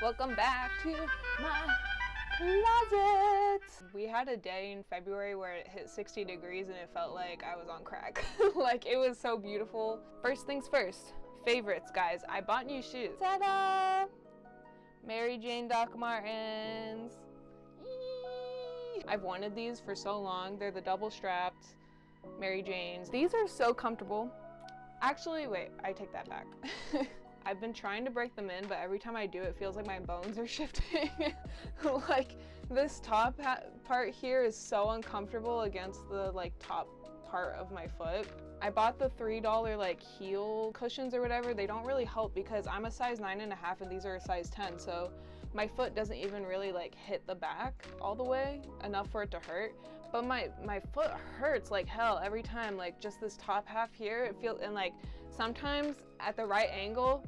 Welcome back to my closet. We had a day in February where it hit 60 degrees and it felt like I was on crack. Like, it was so beautiful. First things first, favorites, guys. I bought new shoes. Ta-da! Mary Jane Doc Martens. Yee! I've wanted these for so long. They're the double strapped Mary Janes. These are so comfortable. Actually, wait, I take that back. I've been trying to break them in, but every time I do, it feels like my bones are shifting. Like, this top part here is so uncomfortable against the top part of my foot. I bought the $3 heel cushions or whatever. They don't really help because I'm a size 9.5 and these are a size 10, so my foot doesn't even really hit the back all the way enough for it to hurt. But my foot hurts like hell every time. Just this top half here, it feels, and sometimes at the right angle,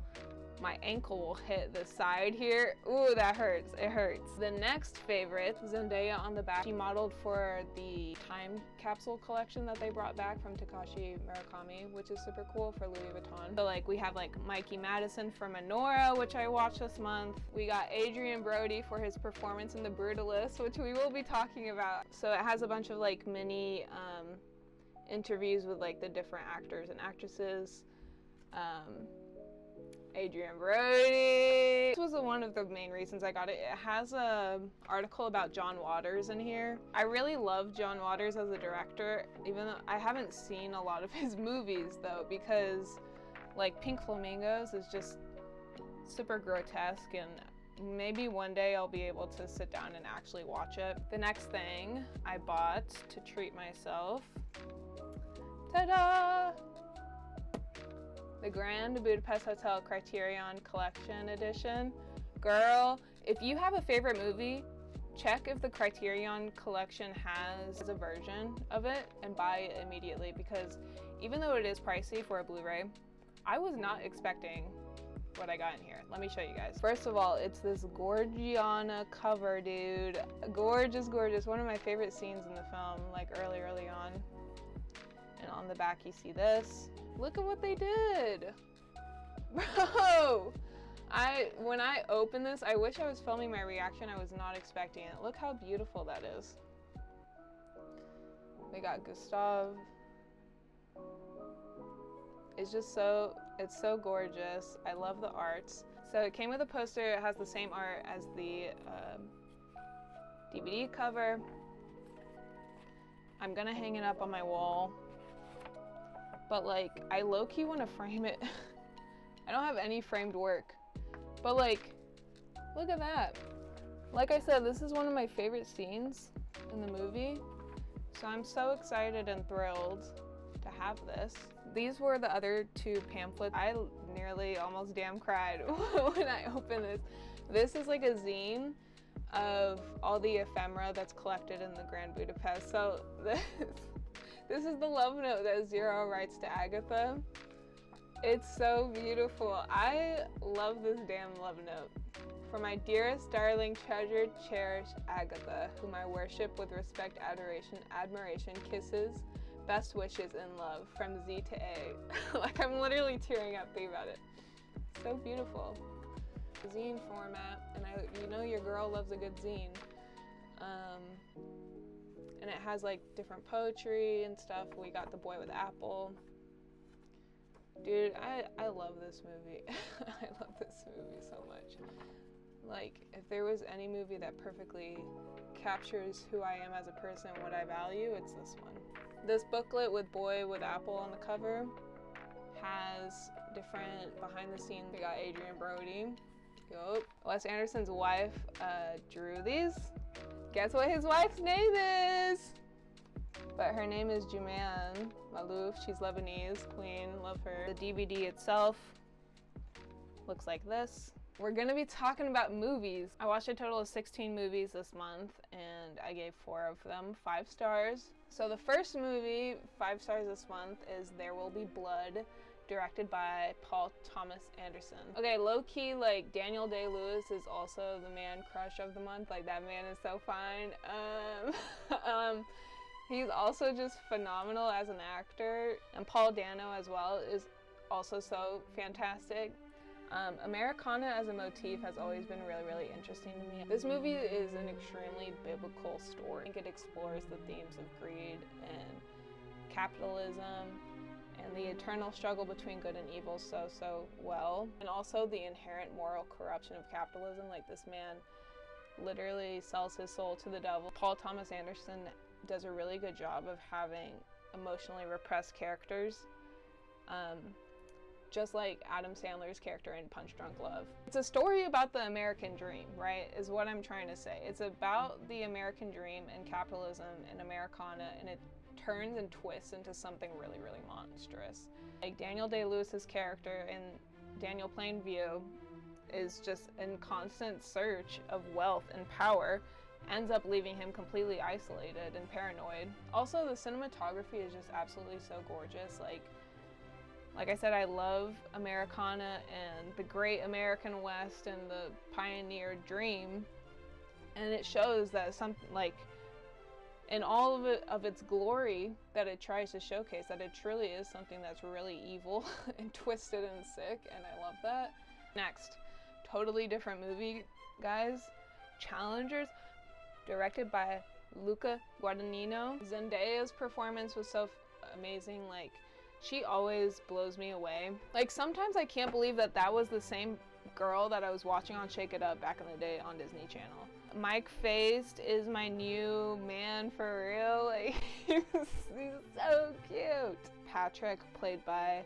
my ankle will hit the side here. Ooh, that hurts. It hurts. The next favorite, Zendaya on the back. She modeled for the time capsule collection that they brought back from Takashi Murakami, which is super cool, for Louis Vuitton. So we have Mikey Madison for Menorah, which I watched this month. We got Adrian Brody for his performance in The Brutalist, which we will be talking about. So it has a bunch of mini interviews with the different actors and actresses. Adrian Brody. This was one of the main reasons I got it. It has an article about John Waters in here. I really love John Waters as a director, even though I haven't seen a lot of his movies though, because Pink Flamingos is just super grotesque, and maybe one day I'll be able to sit down and actually watch it. The next thing I bought to treat myself, ta-da! The Grand Budapest Hotel Criterion Collection Edition. Girl, if you have a favorite movie, check if the Criterion Collection has a version of it and buy it immediately, because even though it is pricey for a Blu-ray, I was not expecting what I got in here. Let me show you guys. First of all, it's this Gorgiana cover, dude. Gorgeous, gorgeous. One of my favorite scenes in the film, early on. And on the back you see this. Look at what they did. Bro! When I opened this, I wish I was filming my reaction. I was not expecting it. Look how beautiful that is. We got Gustav. It's so gorgeous. I love the arts. So it came with a poster. It has the same art as the DVD cover. I'm gonna hang it up on my wall. But I low-key want to frame it. I don't have any framed work. But look at that. Like I said, this is one of my favorite scenes in the movie. So I'm so excited and thrilled to have this. These were the other two pamphlets. I nearly almost damn cried when I opened this. This is a zine of all the ephemera that's collected in the Grand Budapest. So this is the love note that Zero writes to Agatha. It's so beautiful. I love this damn love note. For my dearest, darling, treasured, cherished Agatha, whom I worship with respect, adoration, admiration, kisses, best wishes, and love, from Z to A. I'm literally tearing up thinking about it. So beautiful. Zine format, and you know your girl loves a good zine. And it has different poetry and stuff. We got The Boy with Apple. Dude, I love this movie. I love this movie so much. If there was any movie that perfectly captures who I am as a person and what I value, it's this one. This booklet with Boy with Apple on the cover has different behind the scenes. We got Adrian Brody. Yup. Wes Anderson's wife drew these. Guess what his wife's name is? But her name is Jumana Malouf. She's Lebanese, queen, love her. The DVD itself looks like this. We're gonna be talking about movies. I watched a total of 16 movies this month, and I gave 4 of them 5 stars. So the first movie, 5 stars this month, is There Will Be Blood, directed by Paul Thomas Anderson. Okay, low-key, Daniel Day-Lewis is also the man crush of the month. That man is so fine. He's also just phenomenal as an actor, and Paul Dano as well is also so fantastic. Americana as a motif has always been really, really interesting to me. This movie is an extremely biblical story. I think it explores the themes of greed and capitalism and the eternal struggle between good and evil so well. And also the inherent moral corruption of capitalism. Like, this man literally sells his soul to the devil. Paul Thomas Anderson does a really good job of having emotionally repressed characters. Just like Adam Sandler's character in Punch Drunk Love. It's a story about the American dream, right, is what I'm trying to say. It's about the American dream and capitalism and Americana, and it turns and twists into something really, really monstrous. Like, Daniel Day-Lewis's character in Daniel Plainview is just in constant search of wealth and power, ends up leaving him completely isolated and paranoid. Also, the cinematography is just absolutely so gorgeous. Like I said, I love Americana and the great American West and the pioneer dream, and it shows that something, like, in all of its glory that it tries to showcase, that it truly is something that's really evil and twisted and sick, and I love that. Next, totally different movie, guys. Challengers, directed by Luca Guadagnino. Zendaya's performance was so amazing. Like, she always blows me away. Like, sometimes I can't believe that that was the same girl that I was watching on Shake It Up back in the day on Disney Channel. Mike Faced is my new man for real. Like, he's so cute. Patrick, played by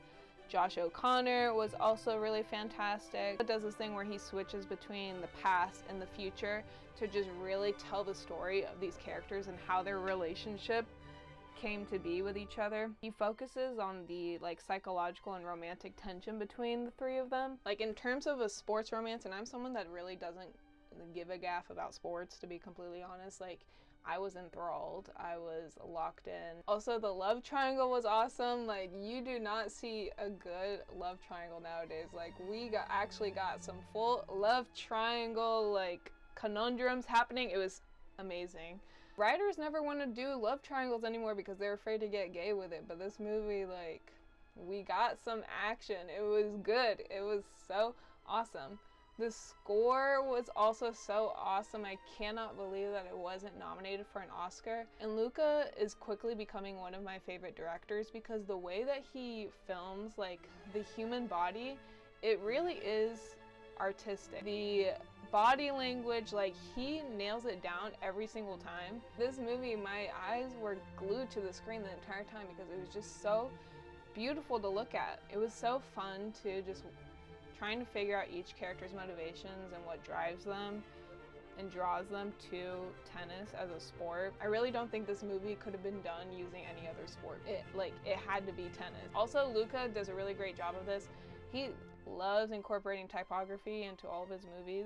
Josh O'Connor, was also really fantastic. It does this thing where he switches between the past and the future to just really tell the story of these characters and how their relationship came to be with each other. He focuses on the, like, psychological and romantic tension between the three of them. Like, in terms of a sports romance, and I'm someone that really doesn't give a gaff about sports, to be completely honest, like, I was enthralled. I was locked in. Also, the love triangle was awesome. Like, you do not see a good love triangle nowadays. Like, we actually got some full love triangle, like, conundrums happening. It was amazing. Writers never want to do love triangles anymore because they're afraid to get gay with it, but this movie, like, we got some action. It was good. It was so awesome. The score was also so awesome. I cannot believe that it wasn't nominated for an Oscar. And Luca is quickly becoming one of my favorite directors because the way that he films, like, the human body, it really is artistic. The body language, like, he nails it down every single time. This movie, my eyes were glued to the screen the entire time because it was just so beautiful to look at. It was so fun to just trying to figure out each character's motivations and what drives them and draws them to tennis as a sport. I really don't think this movie could have been done using any other sport. It had to be tennis. Also, Luca does a really great job of this. He loves incorporating typography into all of his movies.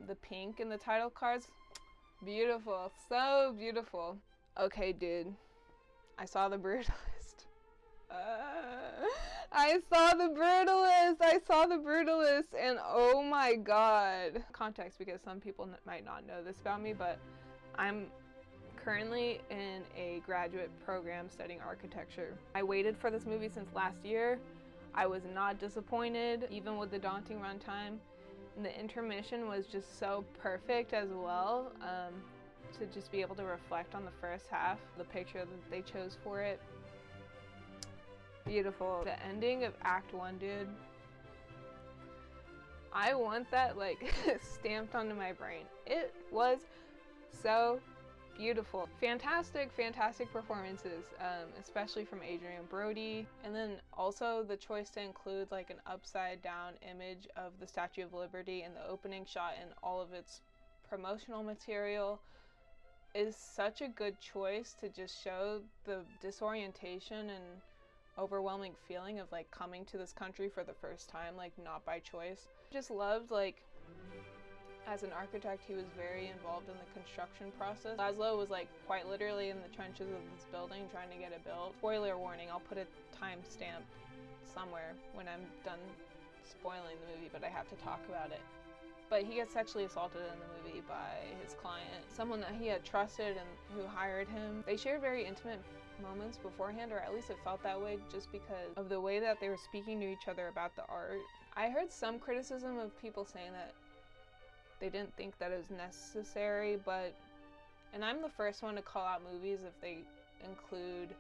The pink in the title cards, beautiful, so beautiful. Okay, dude, I saw The Brutalist. I saw The Brutalist, and oh my god. Context, because some people might not know this about me, but I'm currently in a graduate program studying architecture. I waited for this movie since last year. I was not disappointed, even with the daunting runtime. And the intermission was just so perfect as well, to just be able to reflect on the first half, the picture that they chose for it. Beautiful. The ending of Act 1, dude. I want that, like, stamped onto my brain. It was so beautiful. Fantastic performances, especially from Adrian Brody. And then also the choice to include, like, an upside down image of the Statue of Liberty in the opening shot and all of its promotional material is such a good choice to just show the disorientation and overwhelming feeling of, like, coming to this country for the first time, like, not by choice. Just loved, like, as an architect, he was very involved in the construction process. Laszlo was, like, quite literally in the trenches of this building trying to get it built. Spoiler warning, I'll put a timestamp somewhere when I'm done spoiling the movie, but I have to talk about it. But he gets sexually assaulted in the movie by his client, someone that he had trusted and who hired him. They shared very intimate moments beforehand, or at least it felt that way, just because of the way that they were speaking to each other about the art. I heard some criticism of people saying that they didn't think that it was necessary, and I'm the first one to call out movies if they include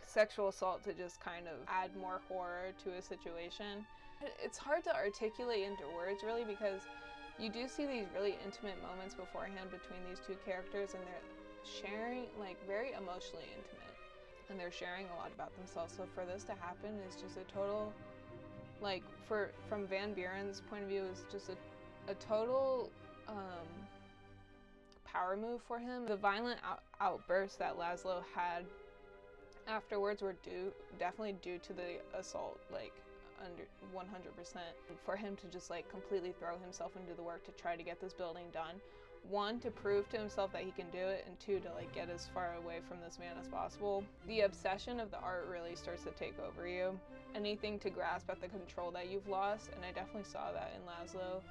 sexual assault to just kind of add more horror to a situation. It's hard to articulate into words really, because you do see these really intimate moments beforehand between these two characters, and they're sharing, like, very emotionally intimate, and they're sharing a lot about themselves. So for this to happen is just a total, like, from Van Buren's point of view, is just a total power move for him. The violent outbursts that Laszlo had afterwards were definitely due to the assault, like, under 100%. For him to just, like, completely throw himself into the work to try to get this building done. One, to prove to himself that he can do it, and two, to, like, get as far away from this man as possible. The obsession of the art really starts to take over you. Anything to grasp at the control that you've lost, and I definitely saw that in Laszlo.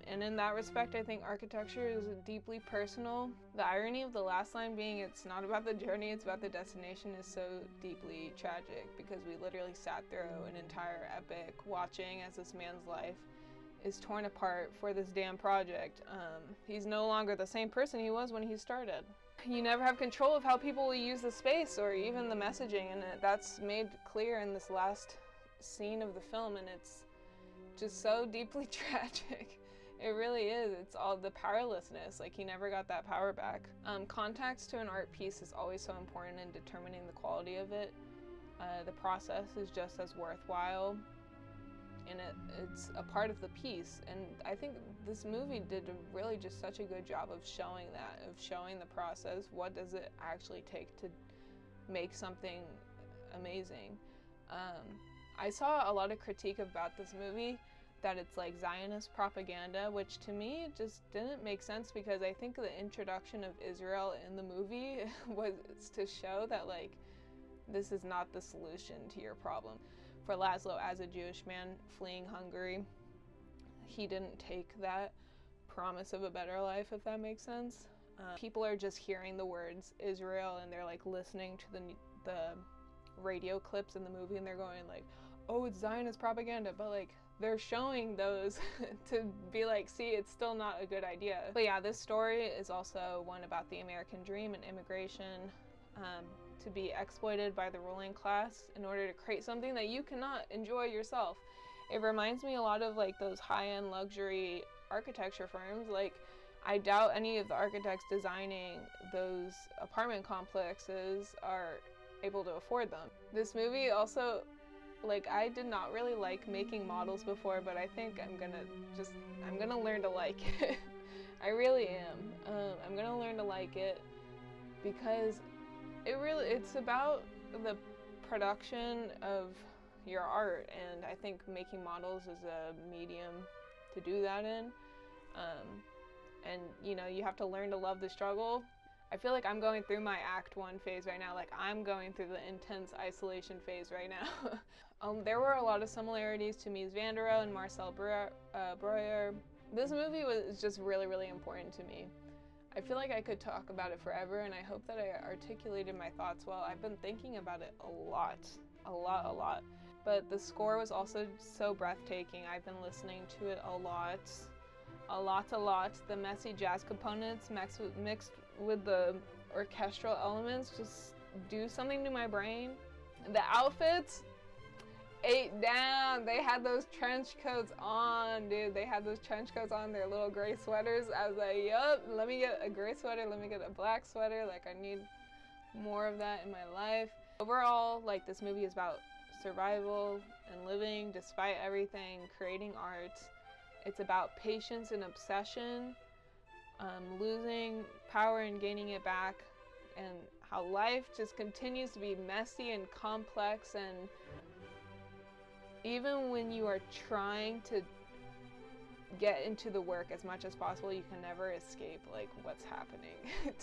And in that respect, I think architecture is deeply personal. The irony of the last line being it's not about the journey, it's about the destination is so deeply tragic, because we literally sat through an entire epic watching as this man's life is torn apart for this damn project. He's no longer the same person he was when he started. You never have control of how people will use the space or even the messaging, and that's made clear in this last scene of the film, and it's just so deeply tragic. It really is. It's all the powerlessness. Like, he never got that power back. Context to an art piece is always so important in determining the quality of it. The process is just as worthwhile, and it's a part of the piece. And I think this movie did really just such a good job of showing that, of showing the process. What does it actually take to make something amazing? I saw a lot of critique about this movie that it's like Zionist propaganda, which to me just didn't make sense, because I think the introduction of Israel in the movie was to show that, like, this is not the solution to your problem. For Laszlo, as a Jewish man fleeing Hungary, he didn't take that promise of a better life, if that makes sense. People are just hearing the words Israel, and they're, like, listening to the radio clips in the movie, and they're going, like, oh, it's Zionist propaganda, but, like, they're showing those to be like, see, it's still not a good idea. But yeah, this story is also one about the American dream and immigration, to be exploited by the ruling class in order to create something that you cannot enjoy yourself. It reminds me a lot of, like, those high-end luxury architecture firms. Like, I doubt any of the architects designing those apartment complexes are able to afford them. This movie also, like, I did not really like making models before, but I think I'm gonna learn to like it. I really am. I'm gonna learn to like it, because it's about the production of your art, and I think making models is a medium to do that in. And, you know, you have to learn to love the struggle. I feel like I'm going through my Act 1 phase right now. Like, I'm going through the intense isolation phase right now. There were a lot of similarities to Mies van der Rohe and Marcel Breuer. This movie was just really, really important to me. I feel like I could talk about it forever, and I hope that I articulated my thoughts well. I've been thinking about it a lot. But the score was also so breathtaking. I've been listening to it a lot. The messy jazz components mixed with the orchestral elements just do something to my brain. The outfits ate down. They had those trench coats on, dude. They had those trench coats on, their little gray sweaters. I was like, yup, let me get a gray sweater, let me get a black sweater. Like, I need more of that in my life. Overall, like, this movie is about survival and living despite everything, creating art. It's about patience and obsession, losing power and gaining it back, and how life just continues to be messy and complex, and even when you are trying to get into the work as much as possible, you can never escape, like, what's happening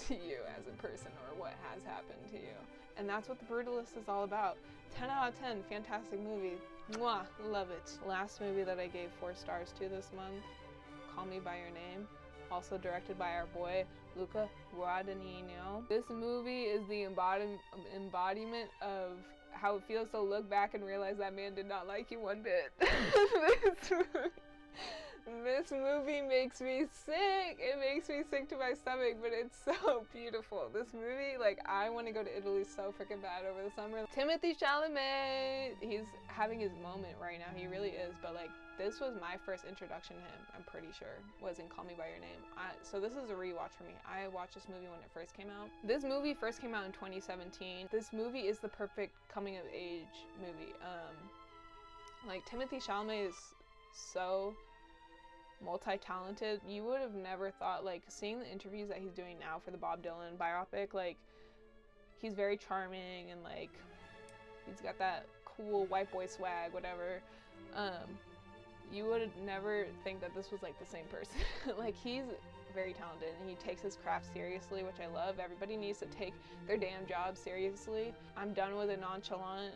to you as a person or what has happened to you. And that's what The Brutalist is all about. 10 out of 10, fantastic movie. Mwah, love it. Last movie that I gave 4 stars to this month, Call Me By Your Name, also directed by our boy, Luca Guadagnino. This movie is the embodiment of how it feels to look back and realize that man did not like you one bit. This movie makes me sick. It makes me sick to my stomach, but it's so beautiful. This movie, like, I want to go to Italy so freaking bad over the summer. Timothée Chalamet, he's having his moment right now. He really is. But like, this was my first introduction to him, I'm pretty sure, was in Call Me By Your Name. So this is a rewatch for me. I watched this movie when it first came out. This movie first came out in 2017. This movie is the perfect coming of age movie. Like, Timothée Chalamet is so multi-talented. You would have never thought, like, seeing the interviews that he's doing now for the Bob Dylan biopic, like, he's very charming and like he's got that cool white boy swag, whatever. You would never think that this was like the same person. Like, he's very talented and he takes his craft seriously, which I love. Everybody needs to take their damn job seriously. I'm done with a nonchalant,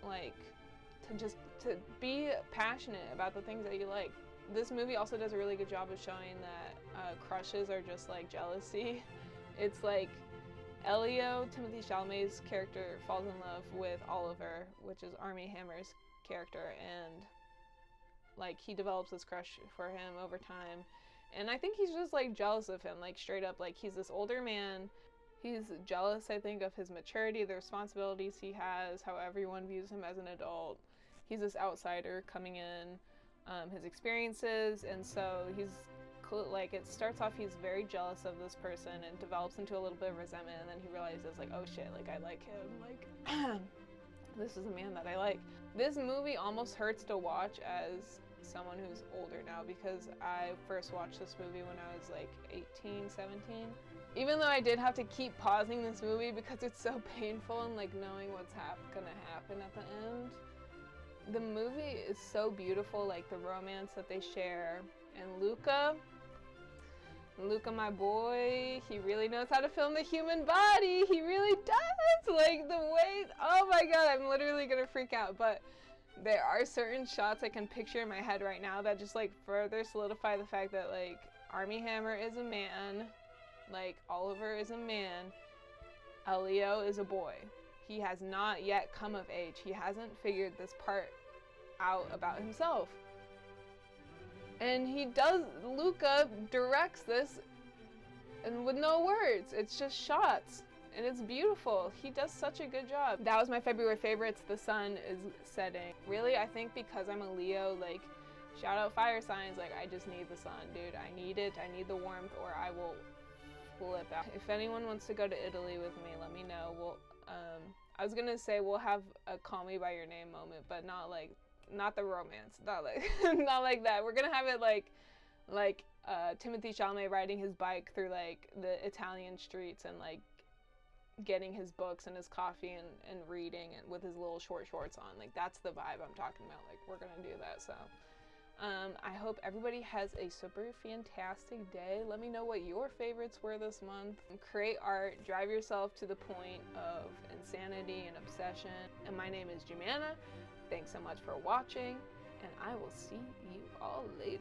like, to be passionate about the things that you like. This movie also does a really good job of showing that crushes are just like jealousy. It's like Elio, Timothée Chalamet's character, falls in love with Oliver, which is Armie Hammer's character, and like he develops this crush for him over time. And I think he's just like jealous of him, like straight up. Like, he's this older man. He's jealous, I think, of his maturity, the responsibilities he has, how everyone views him as an adult. He's this outsider coming in. His experiences, and so he's like, it starts off, he's very jealous of this person and develops into a little bit of resentment, and then he realizes, like, oh shit, like, I like him, like this is a man that I like. This movie almost hurts to watch as someone who's older now, because I first watched this movie when I was like 18, 17. Even though I did have to keep pausing this movie because it's so painful and like knowing what's gonna happen at the end. The movie is so beautiful, like the romance that they share. And Luca, my boy, he really knows how to film the human body. He really does. Like, the way, oh my god, I'm literally gonna freak out. But there are certain shots I can picture in my head right now that just like further solidify the fact that like Armie Hammer is a man, like Oliver is a man, Elio is a boy. He has not yet come of age. He hasn't figured this part out about himself. And he does, Luca directs this, and with no words. It's just shots, and it's beautiful. He does such a good job. That was my February favorites. The sun is setting. Really, I think because I'm a Leo, like, shout out fire signs, like, I just need the sun, dude. I need it. I need the warmth, or I will flip out. If anyone wants to go to Italy with me, let me know. We'll, I was gonna say we'll have a Call Me By Your Name moment, but not the romance, not like not like that. We're gonna have it like Timothée Chalamet riding his bike through like the Italian streets and like getting his books and his coffee and reading and with his little short shorts on. Like, that's the vibe I'm talking about. Like, we're gonna do that. So I hope everybody has a super fantastic day. Let me know what your favorites were this month. Create art, drive yourself to the point of insanity and obsession. And my name is Jumana. Thanks so much for watching, and I will see you all later.